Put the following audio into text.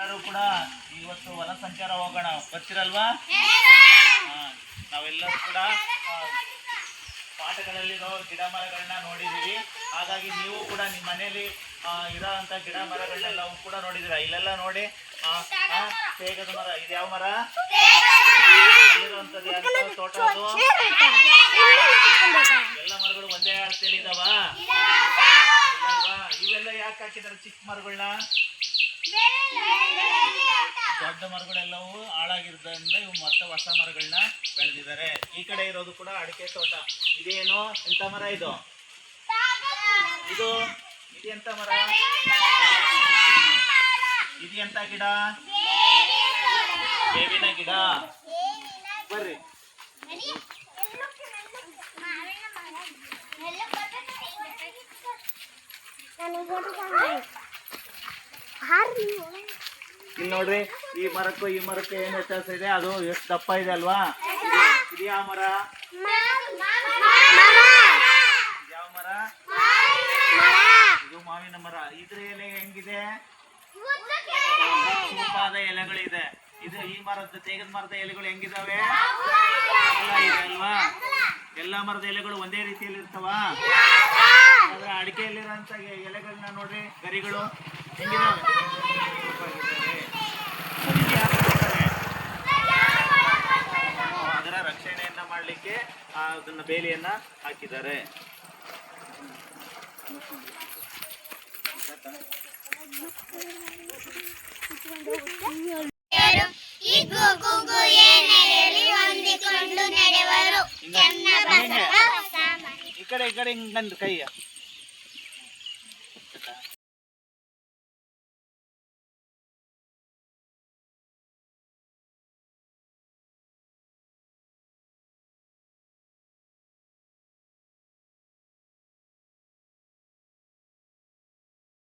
ಎಲ್ಲರೂ ಕೂಡ ಇವತ್ತು ವನ ಸಂಚಾರ ಹೋಗೋಣ, ಬರ್ತಿರಲ್ವಾ? ನಾವೆಲ್ಲರೂ ಕೂಡ ಪಾಠಗಳಲ್ಲಿರೋ ಗಿಡ ಮರಗಳನ್ನ ನೋಡಿದೀವಿ. ಹಾಗಾಗಿ ನೀವು ಕೂಡ ನಿಮ್ಮ ಮನೆಯಲ್ಲಿ ಇರೋ ಅಂತ ಗಿಡ ಮರಗಳನ್ನೆಲ್ಲವೂ ಕೂಡ ನೋಡಿದಿರ. ಇಲ್ಲೆಲ್ಲ ನೋಡಿ, ತೇಗದ ಮರ. ಇದು ಯಾವ ಮರ? ಅಲ್ಲಿರುವಂತದ್ದು ಯಾವ ತೋಟ ಅದು? ಎಲ್ಲ ಮರಗಳು ಒಂದೇ ಅಳತೆಯಲ್ಲಿ ಇದಾವ? ಇವೆಲ್ಲ ಯಾಕೆ ಹಾಕಿದಾರೆ ಚಿಕ್ಕ ಮರಗಳನ್ನ? ದೊಡ್ಡ ಮರಗಳೆಲ್ಲವೂ ಹಾಳಾಗಿರೋದ್ರಿಂದ ಇವು ಮತ್ತೆ ಹೊಸ ಮರಗಳನ್ನ ಬೆಳೆದಿದ್ದಾರೆ. ಈ ಕಡೆ ಇರೋದು ಕೂಡ ಅಡಿಕೆ ತೋಟ. ಇದೇನು ಎಂತ ಮರ ಇದು? ಇದು ಎಂತ ಮರ? ಇದು ಎಂತ ಗಿಡ? ಬೇವಿನ ಗಿಡ. ಬರ್ರಿ, ಇಲ್ಲಿ ನೋಡ್ರಿ, ಈ ಮರಕ್ಕೂ ಈ ಮರಕ್ಕೂ ಏನ್ ವ್ಯತ್ಯಾಸ ಇದೆ? ಅದು ಎಷ್ಟು ದಪ್ಪ ಇದೆ ಅಲ್ವಾ? ಇದು ಯಾವ ಮರ? ಯಾವ ಮರ? ಇದು ಮಾವಿನ ಮರ. ಇದ್ರ ಎಲೆ ಹೆಂಗಿದೆ? ಚೂಪಾದ ಎಲೆಗಳಿದೆ. ಇದು ಈ ಮರದ ತೇಗದ ಮರದ ಎಲೆಗಳು ಹೆಂಗಿದಾವೆ? ಎಲ್ಲ ಇದೆ ಅಲ್ವಾ? ಎಲ್ಲಾ ಮರದ ಎಲೆಗಳು ಒಂದೇ ರೀತಿಯಲ್ಲಿ ಇರ್ತಾವ? ಆದ್ರೆ ಅಡಿಕೆಯಲ್ಲಿರೋಂಥ ಎಲೆಗಳನ್ನ ನೋಡ್ರಿ, ಗರಿಗಳು ಹೆಂಗಿದಾವೆ? ಅದರ ರಕ್ಷಣೆಯನ್ನ ಮಾಡ್ಲಿಕ್ಕೆ ಅದನ್ನ ಬೇಲಿಯನ್ನ ಹಾಕಿದ್ದಾರೆ. ಈ ಕಡೆ ಹಿಂಗಂದು ಕೈಯ